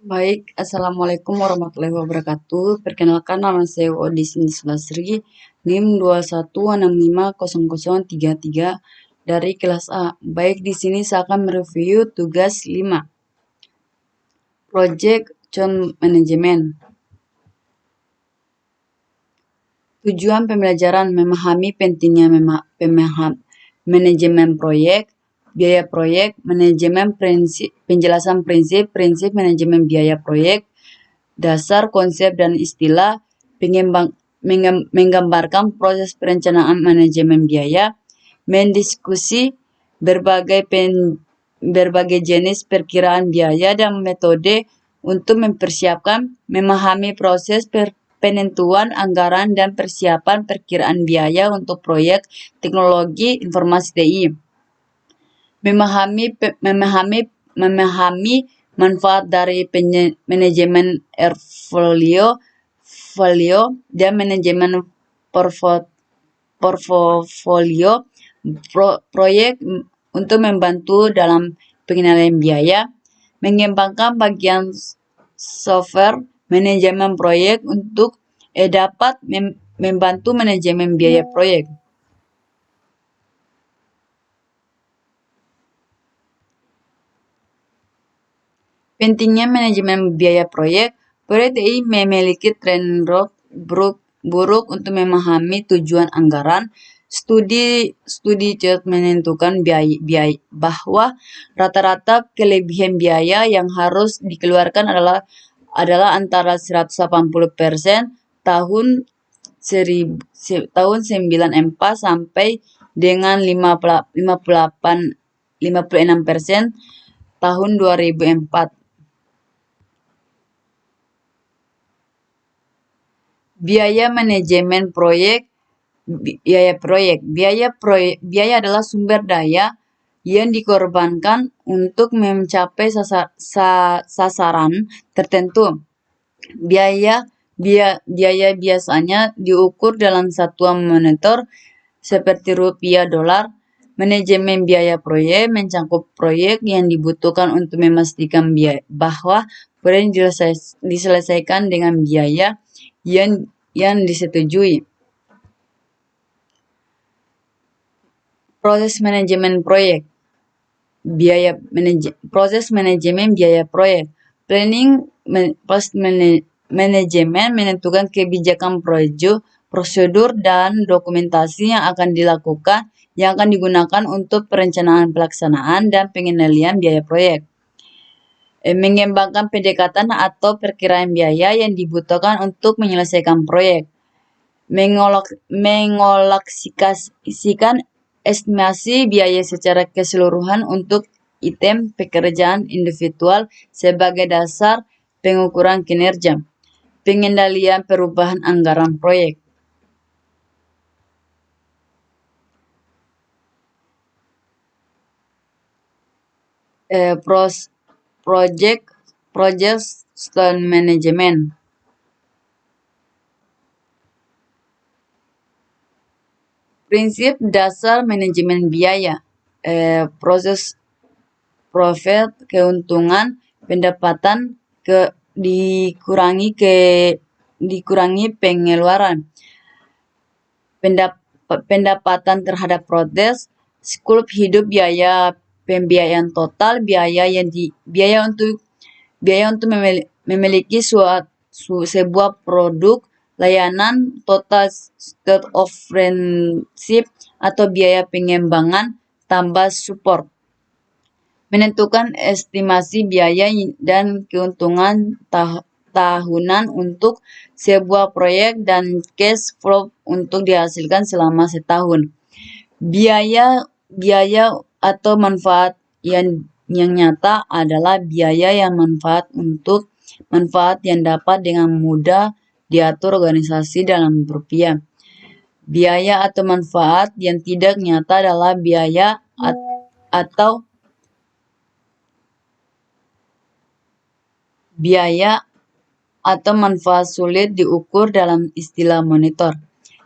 Baik, Assalamualaikum warahmatullahi wabarakatuh. Perkenalkan nama saya Odisni Sulasri, NIM 21650033 dari kelas A. Baik, di sini saya akan mereview tugas 5. Project Change Management. Tujuan pembelajaran memahami pentingnya manajemen proyek, biaya proyek, manajemen prinsip, penjelasan prinsip manajemen biaya proyek, dasar, konsep, dan istilah, menggambarkan proses perencanaan manajemen biaya, mendiskusi berbagai jenis perkiraan biaya dan metode untuk mempersiapkan, memahami proses penentuan anggaran dan persiapan perkiraan biaya untuk proyek teknologi informasi TI. Memahami manfaat dari manajemen portfolio dan manajemen portfolio proyek untuk membantu dalam pengendalian biaya, mengembangkan bagian software manajemen proyek untuk dapat membantu manajemen biaya proyek. Pentingnya manajemen biaya proyek. Proyek TI memiliki tren buruk untuk memahami tujuan anggaran. Studi menentukan bahwa rata-rata kelebihan biaya yang harus dikeluarkan adalah antara 180% tahun 94 sampai dengan 56% tahun 2004. Biaya manajemen proyek. Biaya adalah sumber daya yang dikorbankan untuk mencapai sasaran tertentu. Biaya biasanya diukur dalam satuan moneter seperti rupiah, dolar. Manajemen biaya proyek mencakup proyek yang dibutuhkan untuk memastikan bahwa proyek diselesaikan dengan biaya yang disetujui. Proses manajemen proyek. Proses manajemen biaya proyek. Planning manajemen menentukan kebijakan prosedur dan dokumentasi yang akan digunakan untuk perencanaan pelaksanaan dan pengendalian biaya proyek. Mengembangkan pendekatan atau perkiraan biaya yang dibutuhkan untuk menyelesaikan proyek. Mengolokasikan estimasi biaya secara keseluruhan untuk item pekerjaan individual sebagai dasar pengukuran kinerja. Pengendalian perubahan anggaran proyek. Project Stone Management. Prinsip dasar manajemen biaya. Proses profit, keuntungan, pendapatan dikurangi pengeluaran. Pendapatan terhadap proses, skop hidup biaya, pembiayaan total, biaya untuk memiliki sebuah produk, layanan, total state of friendship atau biaya pengembangan tambah support. Menentukan estimasi biaya dan keuntungan tahunan untuk sebuah proyek dan cash flow untuk dihasilkan selama setahun. Biaya atau manfaat yang nyata adalah biaya yang manfaat yang dapat dengan mudah diatur organisasi dalam rupiah. Biaya atau manfaat yang tidak nyata adalah biaya atau manfaat sulit diukur dalam istilah monitor.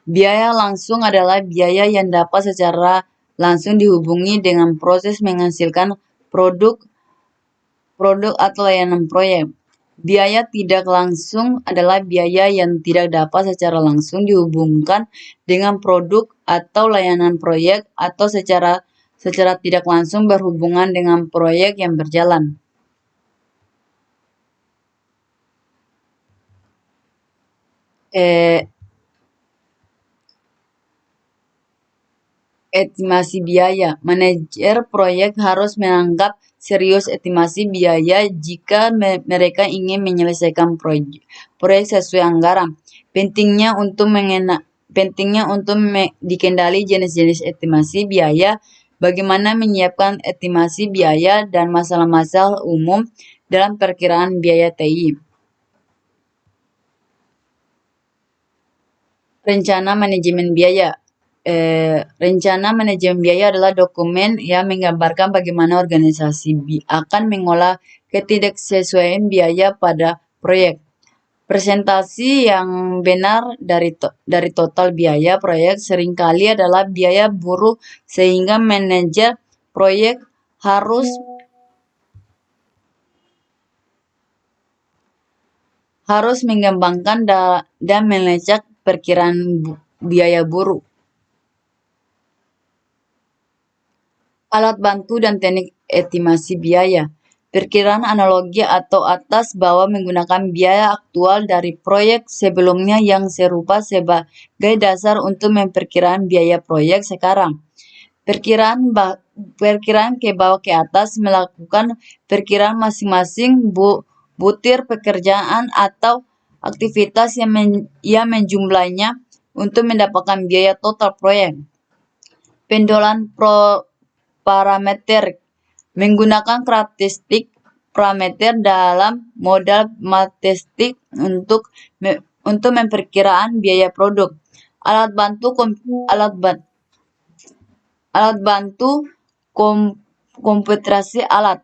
Biaya langsung adalah biaya yang dapat secara langsung dihubungi dengan proses menghasilkan produk atau layanan proyek. Biaya tidak langsung adalah biaya yang tidak dapat secara langsung dihubungkan dengan produk atau layanan proyek atau secara tidak langsung berhubungan dengan proyek yang berjalan. Eh, Estimasi biaya. Manajer proyek harus menganggap serius estimasi biaya jika mereka ingin menyelesaikan proyek sesuai anggaran. Pentingnya untuk dikendali jenis-jenis estimasi biaya, bagaimana menyiapkan estimasi biaya dan masalah-masalah umum dalam perkiraan biaya TI. Rencana manajemen biaya. Rencana manajemen biaya adalah dokumen yang menggambarkan bagaimana organisasi akan mengolah ketidaksesuaian biaya pada proyek. Presentasi yang benar dari total biaya proyek seringkali adalah biaya buruh, sehingga manajer proyek harus mengembangkan dan melacak perkiraan biaya buruh. Alat bantu dan teknik estimasi biaya. Perkiraan analogi atau atas bawah menggunakan biaya aktual dari proyek sebelumnya yang serupa sebagai dasar untuk memperkirakan biaya proyek sekarang. Perkiraan ke bawah ke atas melakukan perkiraan masing-masing butir pekerjaan atau aktivitas yang menjumlahnya untuk mendapatkan biaya total proyek. Pendolan parameter menggunakan karakteristik parameter dalam modal matematik untuk memperkirakan biaya produk. Alat bantu komputerasi alat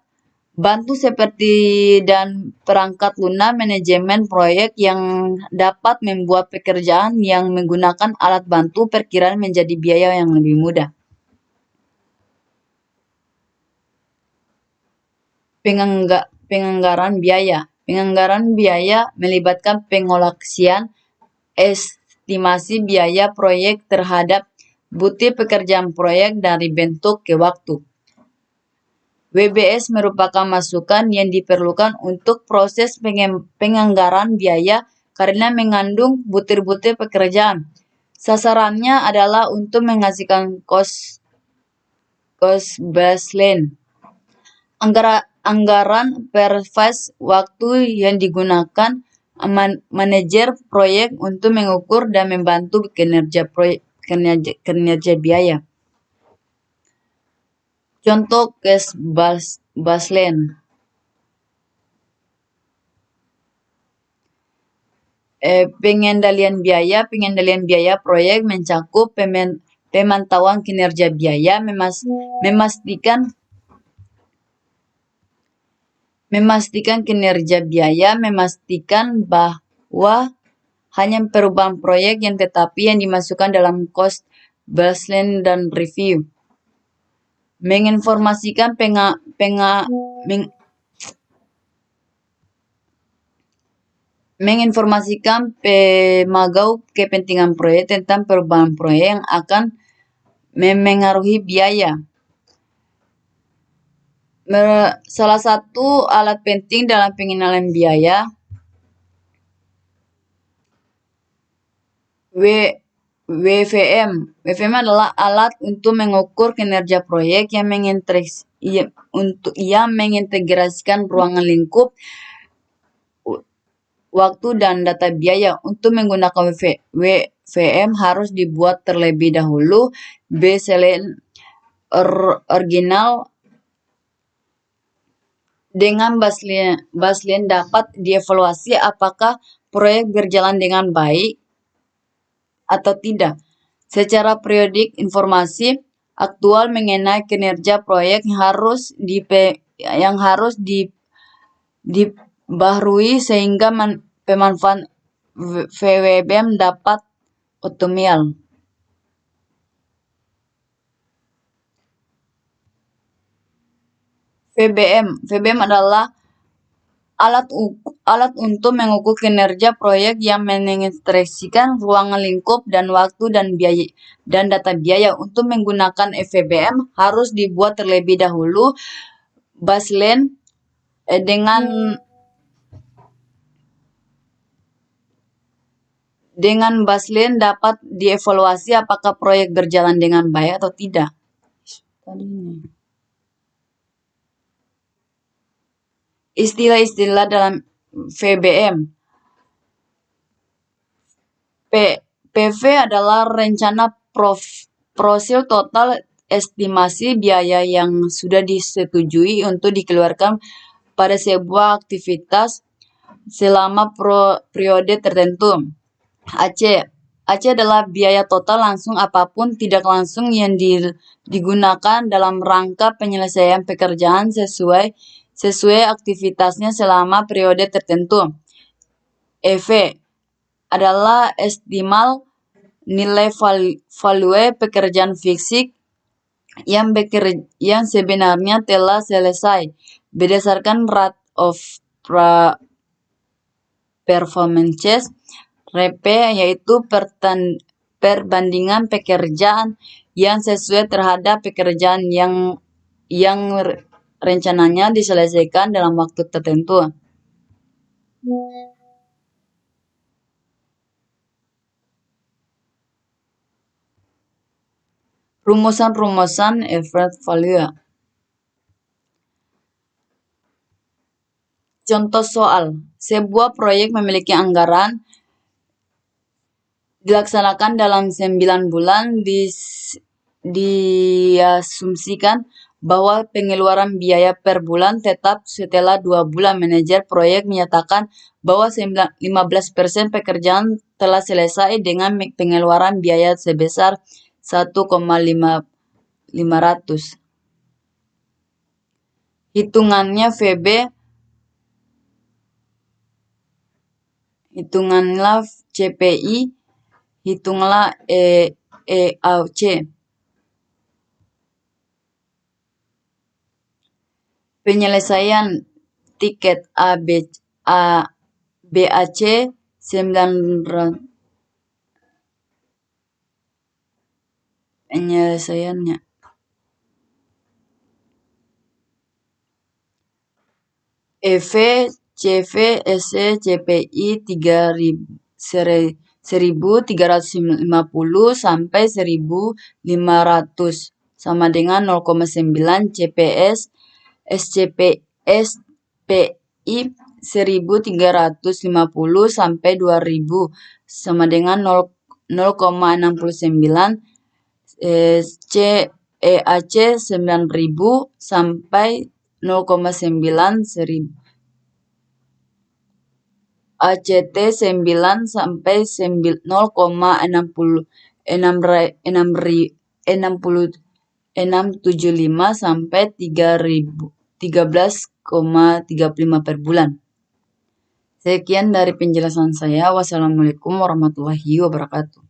bantu seperti dan perangkat lunak manajemen proyek yang dapat membuat pekerjaan yang menggunakan alat bantu perkiraan menjadi biaya yang lebih mudah. Penganggaran biaya. Penganggaran biaya melibatkan pengolahan estimasi biaya proyek terhadap butir pekerjaan proyek dari bentuk ke waktu. WBS merupakan masukan yang diperlukan untuk proses penganggaran biaya karena mengandung butir-butir pekerjaan. Sasarannya adalah untuk menghasilkan cost baseline. Anggaran per fase waktu yang digunakan manajer proyek untuk mengukur dan membantu kinerja biaya. Contoh cost baseline. Pengendalian biaya proyek mencakup pemantauan kinerja biaya, memastikan kinerja biaya, memastikan bahwa hanya perubahan proyek yang tetapi yang dimasukkan dalam cost baseline dan review. Menginformasikan pemagau kepentingan proyek tentang perubahan proyek yang akan memengaruhi biaya. Salah satu alat penting dalam pengenalan biaya WVM. WVM adalah alat untuk mengukur kinerja proyek yang mengintegrasikan ruangan lingkup, waktu, dan data biaya. Untuk menggunakan WVM harus dibuat terlebih dahulu baseline original. Dengan baseline dapat dievaluasi apakah proyek berjalan dengan baik atau tidak. Secara periodik, informasi aktual mengenai kinerja proyek yang harus dibaharui sehingga pemanfaatan WVM dapat optimal. VBM adalah Alat untuk mengukur kinerja proyek yang menginstruksikan ruang lingkup dan waktu dan biaya dan data biaya. Untuk menggunakan FVBM harus dibuat terlebih dahulu baseline dengan baseline dapat dievaluasi apakah proyek berjalan dengan baik atau tidak. Istilah-istilah dalam VBM. PV adalah rencana profil total estimasi biaya yang sudah disetujui untuk dikeluarkan pada sebuah aktivitas selama periode tertentu. AC adalah biaya total langsung apapun tidak langsung yang digunakan dalam rangka penyelesaian pekerjaan sesuai aktivitasnya selama periode tertentu. EV adalah estimal nilai value pekerjaan fisik yang sebenarnya telah selesai berdasarkan rate of performances. RP yaitu perbandingan pekerjaan yang sesuai terhadap pekerjaan yang rencananya diselesaikan dalam waktu tertentu. Rumusan-rumusan effort value. Contoh soal, sebuah proyek memiliki anggaran dilaksanakan dalam 9 bulan, diasumsikan bahwa pengeluaran biaya per bulan tetap setelah 2 bulan. Manajer proyek menyatakan bahwa 15% pekerjaan telah selesai dengan pengeluaran biaya sebesar 1,500. Hitungannya VB, hitunganlah CPI, hitunglah EAC. Penyelesaian tiket BAC 900. Penyelesaiannya EV, CV, SC, CPI 1350 sampai 1500 sama dengan 0,9 CPS, SPI 1350 sampai 2000 sama dengan 0,69 EAC 9000 sampai 0,9 1000. ACT 9 sampai 0,675 sampai 13,35 per bulan. Sekian dari penjelasan saya. Wassalamualaikum warahmatullahi wabarakatuh.